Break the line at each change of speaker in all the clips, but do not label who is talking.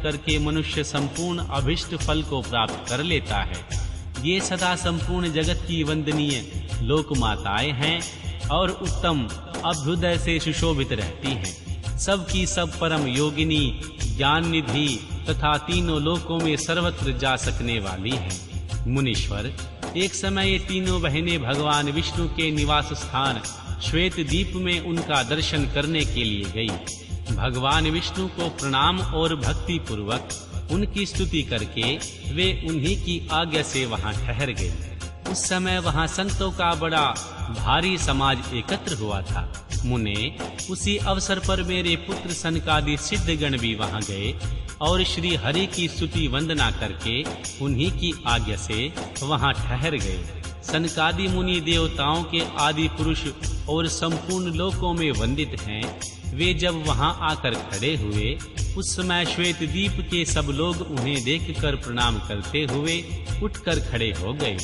करके मनुष्य संपूर्ण अभिष्ट फल को प्राप्त कर लेता है। ये सदा संपूर्ण जगत की वंदनीय लोक माताएं हैं और उत्तम अभ्युदय से सुशोभित रहती हैं। सबकी सब परम योगिनी, ज्ञान निधि तथा तीनों लोकों में सर्वत्र जा सकने वाली हैं। मुनीश्वर, एक समय ये तीनों बहनें भगवान विष्णु के निवास स्थान श्वेत द्वीप में उनका दर्शन करने के लिए गई। भगवान विष्णु को प्रणाम और भक्ति पूर्वक उनकी स्तुति करके वे उन्हीं की आज्ञा से वहां ठहर गए। उस समय वहां संतों का बड़ा भारी समाज एकत्र हुआ था। मुने, उसी अवसर पर मेरे पुत्र सनकादि सिद्धगण भी वहां गए और श्री हरि की स्तुति वंदना करके उन्हीं की आज्ञा से वहां ठहर गए। सनकादि मुनि देवताओं के आदि पुरुष और संपूर्ण लोकों में वंदित हैं। वे जब वहां आकर खड़े हुए, उस समय श्वेत द्वीप के सब लोग उन्हें देखकर प्रणाम करते हुए उठकर खड़े हो गए,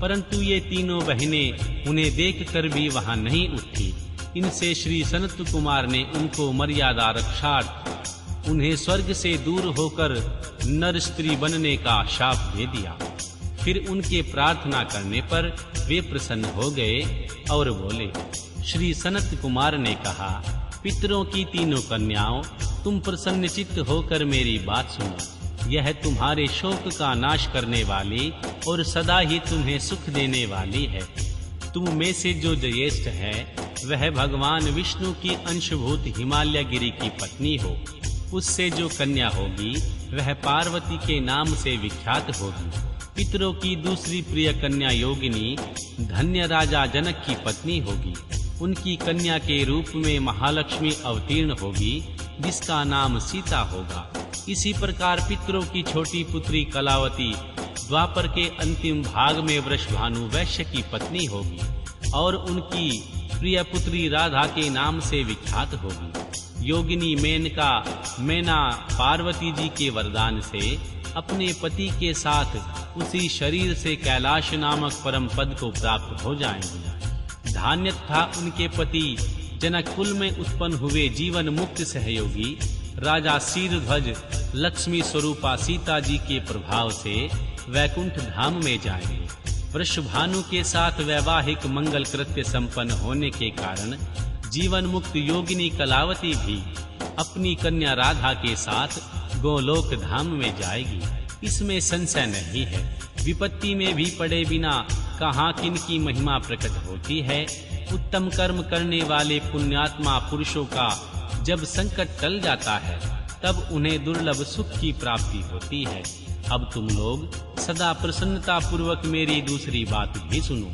परंतु ये तीनों बहनें उन्हें देखकर भी वहां नहीं उठी। इनसे श्री सनत कुमार ने उनको मर्यादा रक्षार्थ उन्हें स्वर्ग से दूर होकर नर स्त्री बनने का शाप दे दिया। फिर उनके प्रार्थना करने पर वे प्रसन्न हो गए और बोले। श्री सनत कुमार ने कहा, पितरों की तीनों कन्याओं, तुम प्रसन्नचित्त होकर मेरी बात सुनो। यह तुम्हारे शोक का नाश करने वाली और सदा ही तुम्हें सुख देने वाली है। तुम में से जो ज्येष्ठ है वह भगवान विष्णु की अंशभूत हिमालय गिरी की पत्नी हो। उससे जो कन्या होगी वह पार्वती के नाम से विख्यात होगी। पितरों की दूसरी प्रिय कन्या योगिनी धन्य राजा जनक की पत्नी होगी। उनकी कन्या के रूप में महालक्ष्मी अवतीर्ण होगी, जिसका नाम सीता होगा। इसी प्रकार पितरों की छोटी पुत्री कलावती द्वापर के अंतिम भाग में वृषभानु वैश्य की पत्नी होगी और उनकी प्रिय पुत्री राधा के नाम से विख्यात होगी। योगिनी मेनका मैना पार्वती जी के वरदान से अपने पति के साथ उसी शरीर से कैलाश नामक परम पद को प्राप्त हो जाएंगी। धान्य था उनके पति जनक कुल में उत्पन्न हुए जीवन मुक्त सहयोगी राजा शीरध्वज लक्ष्मी स्वरूपा सीता जी के प्रभाव से वैकुंठ धाम में जाएंगे। वृषभानु के साथ वैवाहिक मंगल कृत्य संपन्न होने के कारण जीवन मुक्त योगिनी कलावती भी अपनी कन्या राधा के साथ गोलोक धाम में जाएगी। इसमें संशय नहीं है। विपत्ति में भी पड़े बिना कहाँ किनकी महिमा प्रकट होती है। उत्तम कर्म करने वाले पुण्यात्मा पुरुषों का जब संकट टल जाता है तब उन्हें दुर्लभ सुख की प्राप्ति होती है। अब तुम लोग सदा प्रसन्नता पूर्वक मेरी दूसरी बात भी सुनो,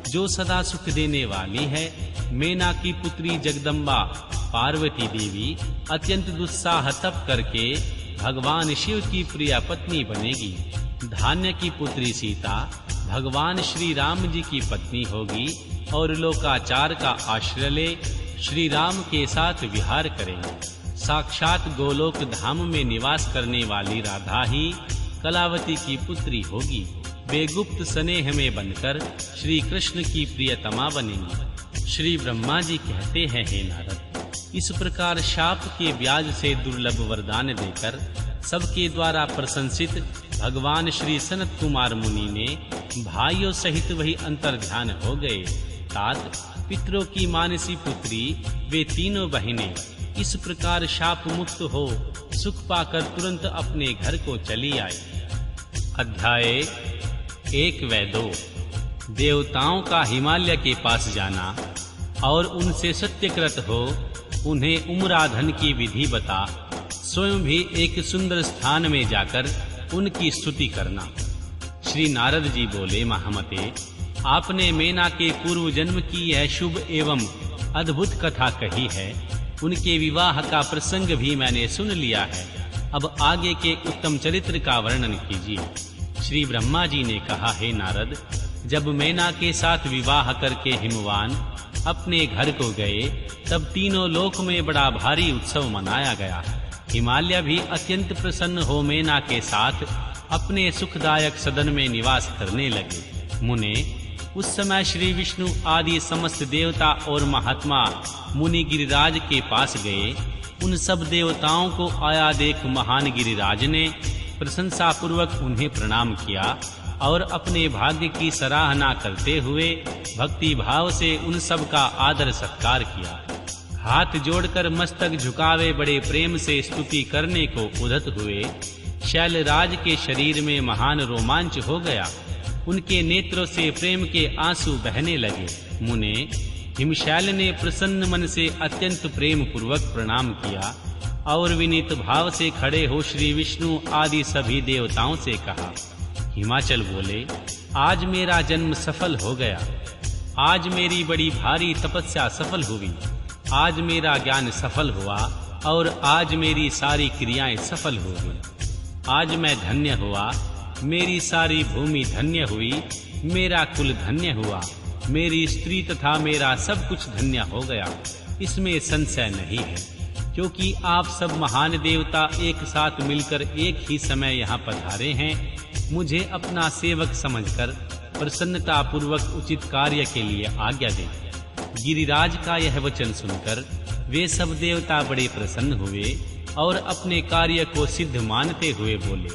जो सदा सुख देने वाली है। मेना की पुत्री जगदम्बा पार्वती देवी अत्यंत दुस्साह तप करके भगवान शिव की प्रिय पत्नी बनेगी। धान्य की पुत्री सीता भगवान श्री राम जी की पत्नी होगी और लोकाचार का आश्रय ले श्री राम के साथ विहार करेंगे। साक्षात गोलोक धाम में निवास करने वाली राधा ही कलावती की पुत्री होगी। वे गुप्त स्नेह में बनकर श्री कृष्ण की प्रियतमा बनेंगी। श्री ब्रह्मा जी कहते हैं, हे नारद, इस प्रकार शाप के ब्याज से दुर्लभ वरदान देकर सबके द्वारा प्रशंसित भगवान श्री सनत कुमार मुनि ने भाइयों सहित वही अंतर्ध्यान हो गए। तात पितरों की मानसी पुत्री वे तीनों बहनें इस प्रकार शाप मुक्त हो सुख पाकर तुरंत अपने घर को चली आई। अध्याय 1 व 2 देवताओं का हिमालय के पास जाना और उनसे सत्यकृत हो उन्हें उम्राधन की विधि बता स्वयं भी एक सुंदर स्थान में जाकर उनकी स्तुति करना। श्री नारद जी बोले, महामते, आपने मेना के पूर्व जन्म की यह शुभ एवं अद्भुत कथा कही है। उनके विवाह का प्रसंग भी मैंने सुन लिया है। अब आगे के उत्तम चरित्र का वर्णन कीजिए। श्री ब्रह्मा जी ने कहा, हे नारद, जब मेना के साथ विवाह करके हिमवान अपने घर को गए तब तीनों लोक में बड़ा भारी उत्सव मनाया गया। हिमालय भी अत्यंत प्रसन्न हो मेना के साथ अपने सुखदायक सदन में निवास करने लगे। मुने, उस समय श्री विष्णु आदि समस्त देवता और महात्मा मुनि गिरिराज के पास गए उन सब देवताओं को आया देख महान गिरिराज ने प्रशंसा पूर्वक उन्हें प्रणाम किया और अपने भाग्य की सराहना करते हुए भक्ति भाव से उन सब का आदर सत्कार किया। हाथ जोड़कर मस्तक झुकावे बड़े प्रेम से स्तुति करने को उद्यत हुए। शैलराज के शरीर में महान रोमांच हो गया। उनके नेत्रों से प्रेम के आंसू बहने लगे। मुने हिमशैल ने प्रसन्न मन से अत्यंत प्रेम पूर्वक प्रणाम किया और विनीत भाव से खड़े हो श्री विष्णु आदि सभी देवताओं से कहा। हिमाचल बोले, आज मेरा जन्म सफल हो गया। आज मेरी बड़ी भारी तपस्या सफल हुई। आज मेरा ज्ञान सफल हुआ और आज मेरी सारी क्रियाएं सफल हो गई। आज मैं धन्य हुआ, मेरी सारी भूमि धन्य हुई, मेरा कुल धन्य हुआ, मेरी स्त्री तथा मेरा सब कुछ धन्य हो गया। इसमें संशय नहीं है, क्योंकि आप सब महान देवता एक साथ मिलकर एक ही समय यहाँ पधारे हैं। मुझे अपना सेवक समझकर प्रसन्नता पूर्वक उचित कार्य के लिए आज्ञा दें। गिरिराज का यह वचन सुनकर वे सब देवता बड़े प्रसन्न हुए और अपने कार्य को सिद्ध मानते हुए बोले।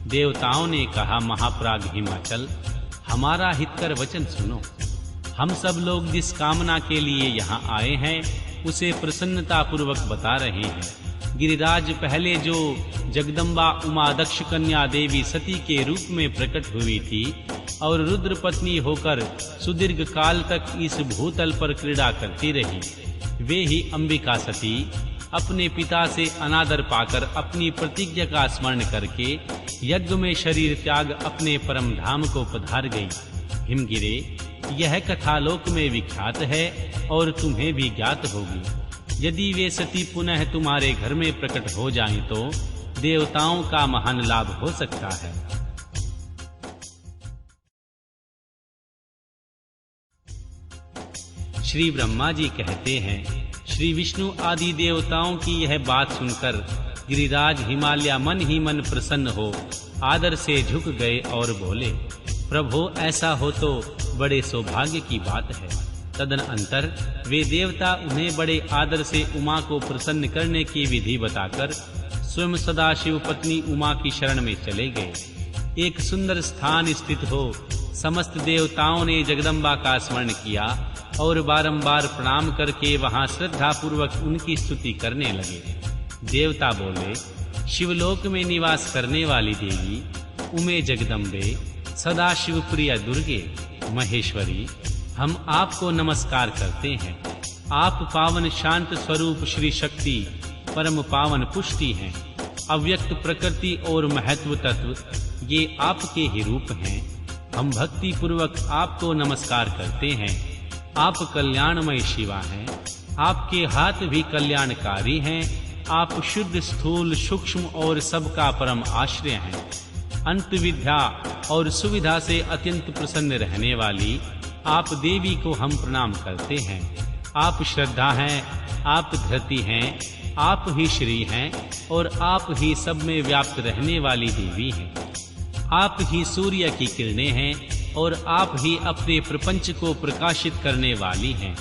देवताओं ने कहा, महाप्राग हिमाचल, हमारा हितकर वचन सुनो। हम सब लोग जिस कामना के लिए यहाँ आए हैं उसे प्रसन्नता पूर्वक बता रहे हैं। गिरिराज पहले जो जगदम्बा उमा दक्ष कन्या देवी सती के रूप में प्रकट हुई थी और रुद्र पत्नी होकर सुदीर्घ काल तक इस भूतल पर क्रीड़ा करती रही, वे ही अंबिका सती अपने पिता से अनादर पाकर अपनी प्रतिज्ञा का स्मरण करके यज्ञ में शरीर त्याग अपने परम धाम को पधार गई। हिमगिरे, यह कथा लोक में विख्यात है और तुम्हें भी ज्ञात होगी। यदि वे सती पुनः तुम्हारे घर में प्रकट हो जाएं तो देवताओं का महान लाभ हो सकता है। श्री ब्रह्मा जी कहते हैं, श्री विष्णु आदि देवताओं की यह बात सुनकर गिरिराज हिमालय मन ही मन प्रसन्न हो आदर से झुक गए और बोले, प्रभो ऐसा हो तो बड़े सौभाग्य की बात है। तदनंतर वे देवता उन्हें बड़े आदर से उमा को प्रसन्न करने की विधि बताकर स्वयं सदाशिव पत्नी उमा की शरण में चले गए। एक सुंदर स्थान स्थित हो समस्त देवताओं ने जगदम्बा का स्मरण किया और बारंबार प्रणाम करके वहां श्रद्धा पूर्वक उनकी स्तुति करने लगे। देवता बोले, शिवलोक में निवास करने वाली देवी उमे जगदम्बे, सदाशिव प्रिय दुर्गे, महेश्वरी, हम आपको नमस्कार करते हैं। आप पावन शांत स्वरूप श्री शक्ति, परम पावन पुष्टि हैं। अव्यक्त प्रकृति और महत्व तत्व ये आपके ही रूप हैं। हम भक्ति पूर्वक आपको नमस्कार करते हैं। आप कल्याणमय शिवा हैं। आपके हाथ भी कल्याणकारी हैं। आप शुद्ध, स्थूल, सूक्ष्म और सबका परम आश्रय हैं। अंत विद्या और सुविधा से अत्यंत प्रसन्न रहने वाली आप देवी को हम प्रणाम करते हैं। आप श्रद्धा हैं, आप धृति हैं, आप ही श्री हैं और आप ही सब में व्याप्त रहने वाली देवी हैं। आप ही सूर्य की किरणें हैं और आप ही अपने प्रपंच को प्रकाशित करने वाली हैं।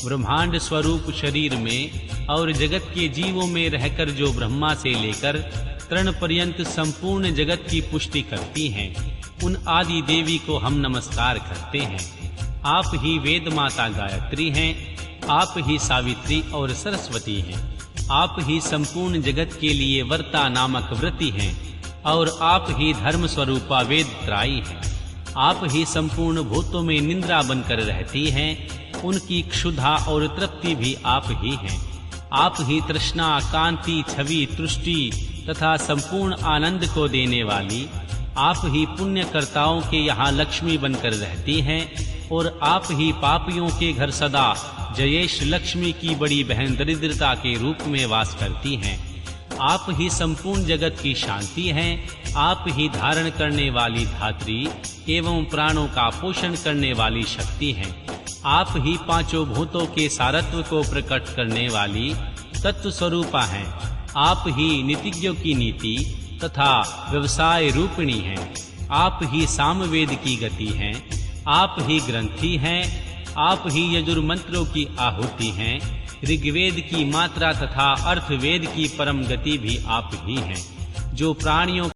ब्रह्मांड स्वरूप शरीर में और जगत के जीवों में रहकर जो ब्रह्मा से लेकर तृण पर्यंत संपूर्ण जगत की पुष्टि करती हैं, उन आदि देवी को हम नमस्कार करते हैं। आप ही वेद माता गायत्री हैं। आप ही सावित्री और सरस्वती हैं। आप ही संपूर्ण जगत के लिए वर्ता नामक व्रति हैं और आप ही धर्म स्वरूपा वेद त्राई हैं। आप ही संपूर्ण भूतों में निंद्रा बनकर रहती हैं। उनकी क्षुधा और तृप्ति भी आप ही हैं। आप ही तृष्णा, कांति, छवि, तुष्टि तथा संपूर्ण आनंद को देने वाली, आप ही पुण्य कर्ताओं के यहाँ लक्ष्मी बनकर रहती हैं और आप ही पापियों के घर सदा जयेश लक्ष्मी की बड़ी बहन दरिद्रता के रूप में वास करती हैं। आप ही संपूर्ण जगत की शांति हैं। आप ही धारण करने वाली धात्री एवं प्राणों का पोषण करने वाली शक्ति हैं। आप ही पांचों भूतों के सारत्व को प्रकट करने वाली तत्व स्वरूपा हैं। आप ही नीतिज्ञों की नीति तथा व्यवसाय रूपिणी हैं। आप ही सामवेद की गति हैं। आप ही ग्रंथि हैं। आप ही यजुर्मंत्रों की आहुति हैं। ऋग्वेद की मात्रा तथा अर्थवेद की परम गति भी आप ही हैं, जो प्राणियों